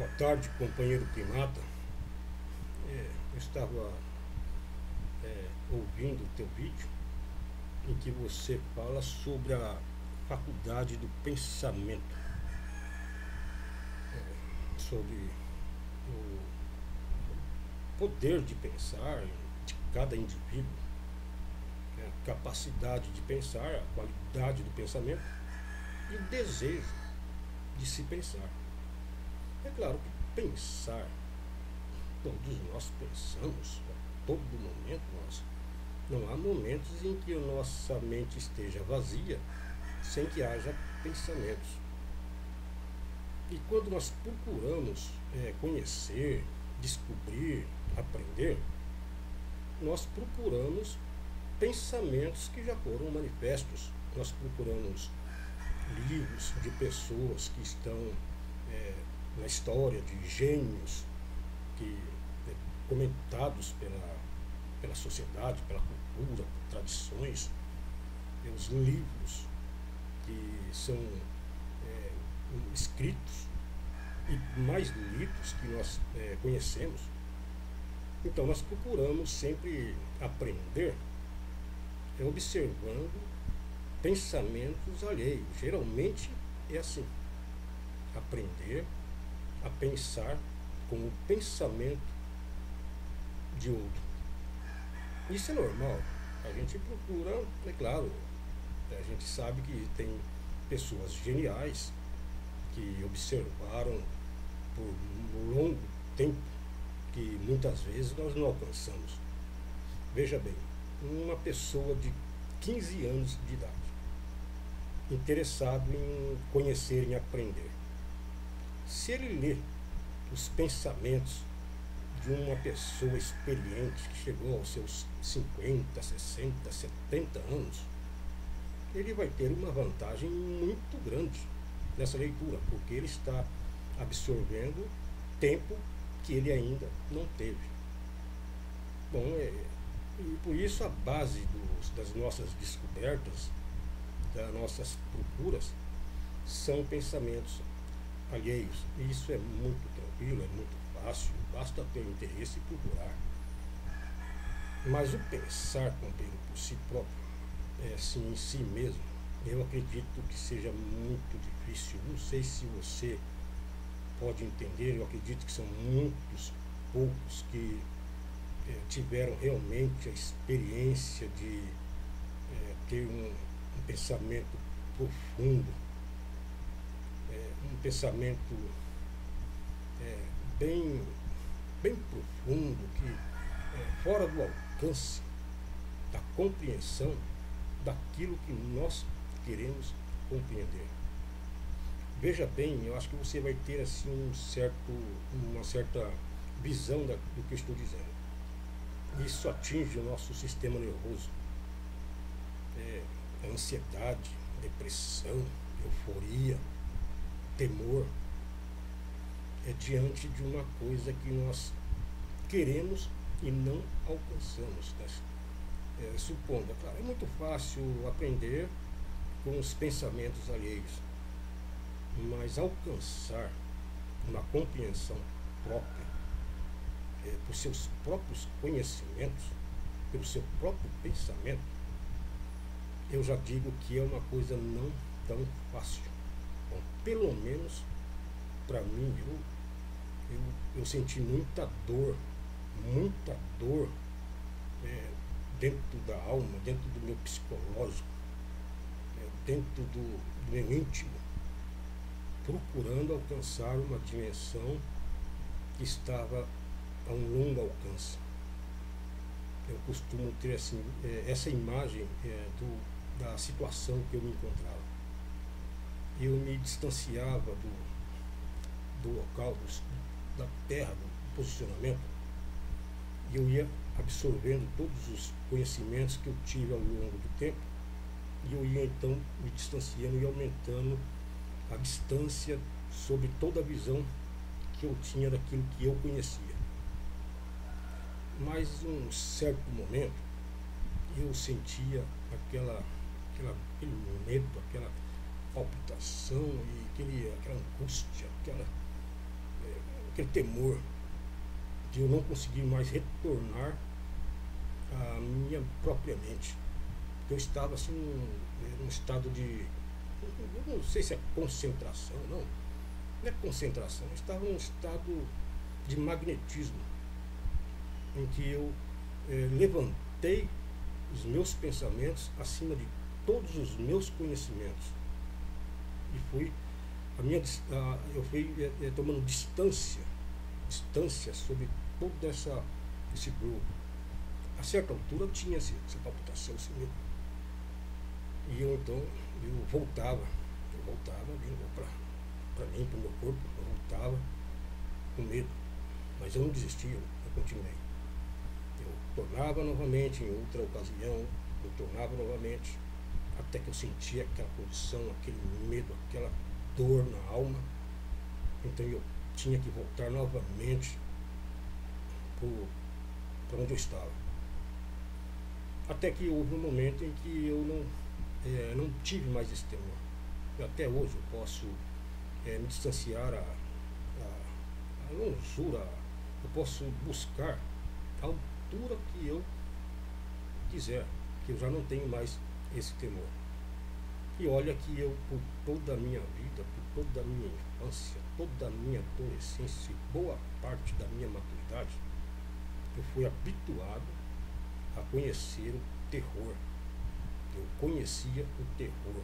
Boa tarde, companheiro primata. Eu estava ouvindo o teu vídeo em que você fala sobre a faculdade do pensamento, sobre o poder de pensar de cada indivíduo, a capacidade de pensar, a qualidade do pensamento e o desejo de se pensar. É claro que pensar, todos nós pensamos, a todo momento não há momentos em que a nossa mente esteja vazia sem que haja pensamentos. E quando nós procuramos conhecer, descobrir, aprender, nós procuramos pensamentos que já foram manifestos. Nós procuramos livros de pessoas que estão na história, de gênios que comentados pela sociedade, pela cultura, por tradições, pelos livros que são escritos e mais lidos que nós conhecemos. Então nós procuramos sempre aprender observando pensamentos alheios. Geralmente é assim, aprender a pensar com o pensamento de outro. Isso é normal. A gente procura, é claro, a gente sabe que tem pessoas geniais que observaram por um longo tempo que muitas vezes nós não alcançamos. Veja bem, uma pessoa de 15 anos de idade, interessado em conhecer e aprender, se ele lê os pensamentos de uma pessoa experiente que chegou aos seus 50, 60, 70 anos, ele vai ter uma vantagem muito grande nessa leitura, porque ele está absorvendo tempo que ele ainda não teve. Bom, e por isso a base das nossas descobertas, das nossas procuras, são pensamentos alheios. E isso é muito tranquilo, é muito fácil, basta ter interesse e procurar. Mas o pensar, companheiro, por si próprio, assim, em si mesmo, eu acredito que seja muito difícil. Não sei se você pode entender, eu acredito que são muitos poucos que tiveram realmente a experiência de ter um pensamento profundo, um pensamento bem profundo, que fora do alcance da compreensão daquilo que nós queremos compreender. Veja bem, eu acho que você vai ter assim uma certa visão do que eu estou dizendo. Isso atinge o nosso sistema nervoso. A ansiedade, depressão, euforia, temor, é diante de uma coisa que nós queremos e não alcançamos. Supondo, claro, é muito fácil aprender com os pensamentos alheios, mas alcançar uma compreensão própria, por seus próprios conhecimentos, pelo seu próprio pensamento, eu já digo que é uma coisa não tão fácil. Bom, pelo menos para mim, eu senti muita dor dentro da alma, dentro do meu psicológico, dentro do meu íntimo, procurando alcançar uma dimensão que estava a um longo alcance. Eu costumo ter assim, essa imagem da situação que eu me encontrava. Eu me distanciava do local, da terra, do posicionamento, e eu ia absorvendo todos os conhecimentos que eu tive ao longo do tempo, e eu ia então me distanciando e aumentando a distância sobre toda a visão que eu tinha daquilo que eu conhecia. Mas em um certo momento eu sentia aquele medo, aquela palpitação e aquela angústia, aquele temor de eu não conseguir mais retornar à minha própria mente. Eu estava assim num estado de, eu não sei se é concentração, não é concentração, eu estava num estado de magnetismo, em que eu levantei os meus pensamentos acima de todos os meus conhecimentos. E fui, eu fui tomando distância sobre todo esse grupo. A certa altura eu tinha essa palpitação, esse medo. E eu então, eu voltava para mim, para o meu corpo, eu voltava com medo. Mas eu não desistia, eu continuei. Eu tornava novamente em outra ocasião, eu tornava novamente, até que eu sentia aquela condição, aquele medo, aquela dor na alma. Então eu tinha que voltar novamente para onde eu estava. Até que houve um momento em que eu não tive mais esse temor. Até hoje eu posso me distanciar a longura, eu posso buscar a altura que eu quiser, que eu já não tenho mais esse temor. E olha que eu, por toda a minha vida, por toda a minha infância, toda a minha adolescência e boa parte da minha maturidade, eu fui habituado a conhecer o terror. Eu conhecia o terror.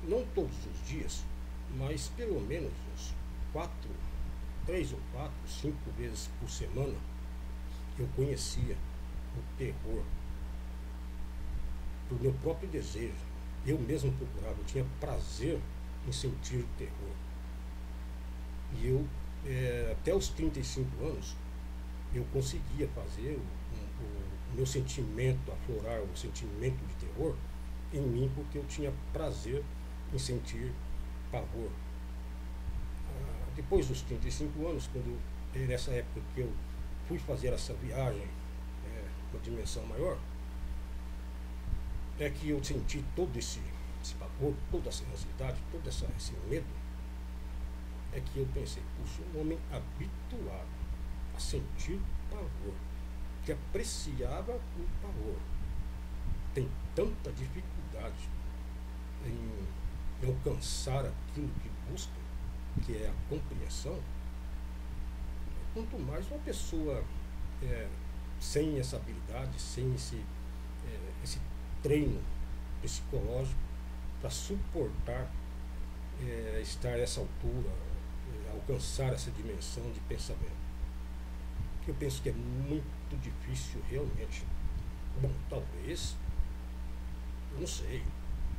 Não todos os dias, mas pelo menos uns 3 ou 4, 5 vezes por semana, eu conhecia o terror por meu próprio desejo. Eu mesmo procurava, eu tinha prazer em sentir o terror. E eu, até os 35 anos, eu conseguia fazer o meu sentimento, aflorar o sentimento de terror em mim, porque eu tinha prazer em sentir pavor. Depois dos 35 anos, nessa época que eu fui fazer essa viagem, uma dimensão maior, é que eu senti todo esse pavor, toda essa ansiedade, todo esse medo. É que eu pensei, puxa, um homem habituado a sentir pavor, que apreciava o pavor, tem tanta dificuldade em alcançar aquilo que busca, que é a compreensão. Quanto mais uma pessoa sem essa habilidade, sem esse treino psicológico para suportar estar a essa altura, alcançar essa dimensão de pensamento. Eu penso que é muito difícil realmente. Bom, talvez, eu não sei,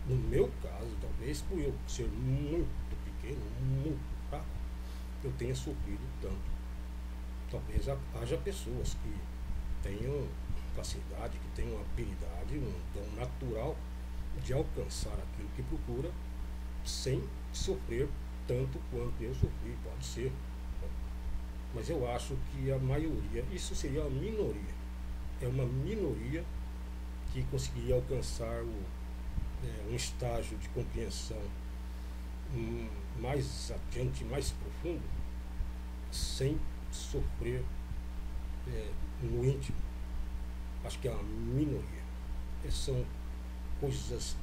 no meu caso, talvez por eu ser muito pequeno, muito fraco, eu tenha sofrido tanto. Talvez haja pessoas que tenham facilidade, que tenham habilidade, um dom natural de alcançar aquilo que procura sem sofrer tanto quanto eu sofri, pode ser. Mas eu acho que a maioria, isso seria a minoria, é uma minoria que conseguiria alcançar um estágio de compreensão mais adiante, mais profundo, sem sofrer no íntimo. Acho que é uma minoria. São coisas,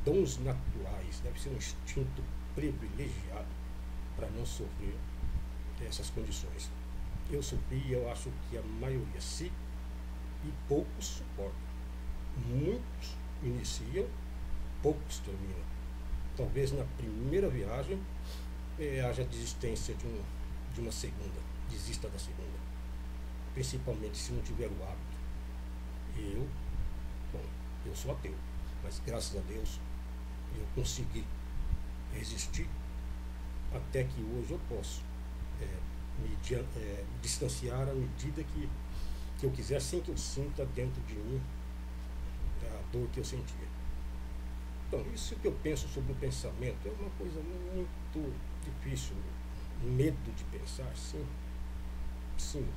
dons naturais, deve ser um instinto privilegiado para não sofrer essas condições. Eu sofri e eu acho que a maioria sim, e poucos suportam. Muitos iniciam, poucos terminam. Talvez na primeira viagem haja desistência de uma segunda, desista da segunda, principalmente se não tiver o hábito. Eu sou ateu, mas graças a Deus eu consegui resistir até que hoje eu posso me distanciar à medida que eu quiser, sem que eu sinta dentro de mim a dor que eu sentia. Então, isso que eu penso sobre o pensamento é uma coisa muito difícil. Medo de pensar, sim,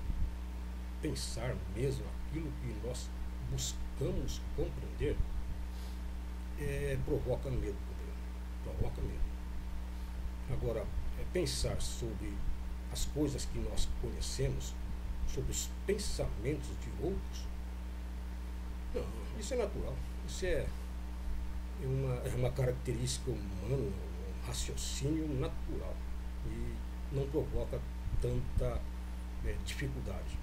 pensar mesmo aquilo que nós buscamos compreender provoca medo também, provoca medo. Agora, pensar sobre as coisas que nós conhecemos sobre os pensamentos de outros, não, isso é natural. Isso é uma característica humana, um raciocínio natural e não provoca tanta dificuldade.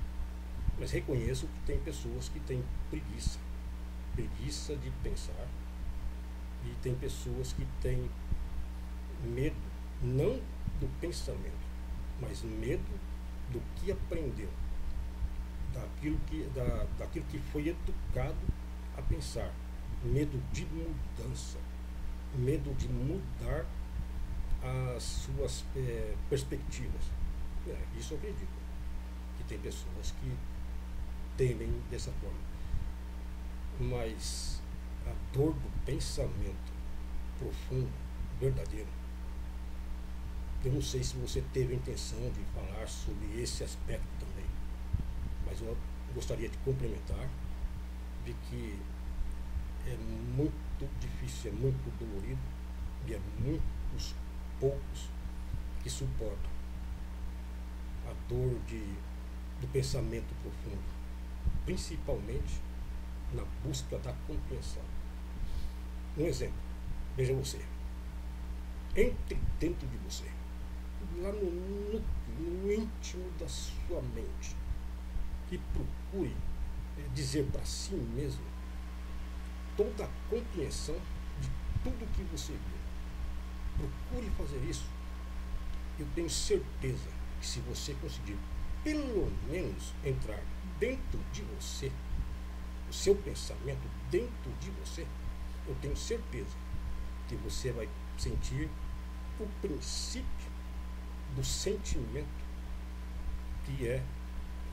Mas reconheço que tem pessoas que têm preguiça de pensar, e tem pessoas que têm medo, não do pensamento, mas medo do que aprendeu, daquilo que foi educado a pensar, medo de mudança, medo de mudar as suas perspectivas. Isso eu acredito, que tem pessoas que temem dessa forma. Mas a dor do pensamento profundo, verdadeiro, eu não sei se você teve a intenção de falar sobre esse aspecto também, mas eu gostaria de complementar de que é muito difícil, é muito dolorido e é muitos poucos que suportam a dor do pensamento profundo, principalmente na busca da compreensão. Um exemplo, veja você, entre dentro de você, lá no núcleo, no íntimo da sua mente, e procure dizer para si mesmo toda a compreensão de tudo que você viu. Procure fazer isso. Eu tenho certeza que se você conseguir pelo menos entrar dentro de você, o seu pensamento dentro de você, eu tenho certeza que você vai sentir o princípio do sentimento, que é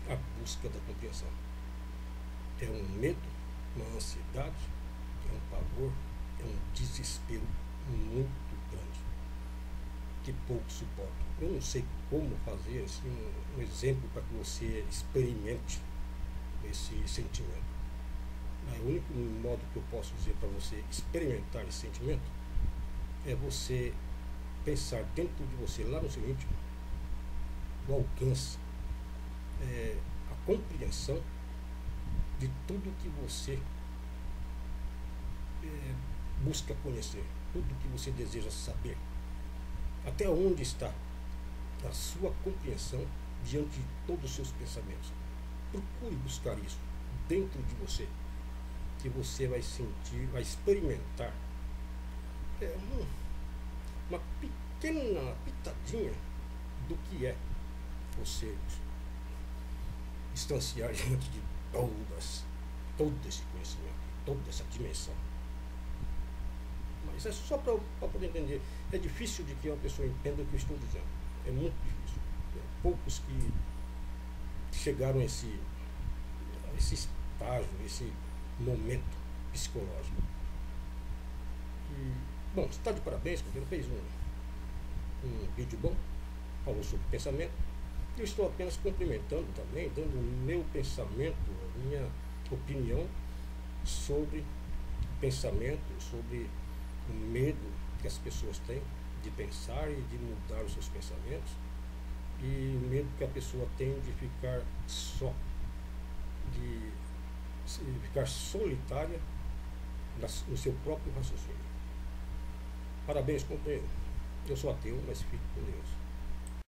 a busca da compreensão. É um medo, uma ansiedade, é um pavor, é um desespero muito grande, que pouco suportam. Eu não sei como fazer assim, um exemplo para que você experimente esse sentimento. O único modo que eu posso dizer para você experimentar esse sentimento é você pensar dentro de você, lá no seu íntimo, o alcance, a compreensão de tudo que você busca conhecer, tudo que você deseja saber. Até onde está a sua compreensão diante de todos os seus pensamentos. Procure buscar isso dentro de você, que você vai sentir, vai experimentar uma pequena pitadinha do que é você distanciar diante de todo esse conhecimento, toda essa dimensão. Mas é só para poder entender. É difícil de que uma pessoa entenda o que eu estou dizendo. É muito difícil. Poucos que chegaram a esse estágio, esse momento psicológico. Bom, você está de parabéns, porque ele fez um vídeo bom, falou sobre pensamento. Eu estou apenas complementando também, dando o meu pensamento, a minha opinião sobre pensamento, sobre o medo que as pessoas têm de pensar e de mudar os seus pensamentos, e o medo que a pessoa tem de ficar só, de ficar solitária no seu próprio raciocínio. Parabéns, companheiro. Eu sou ateu, mas fico com Deus.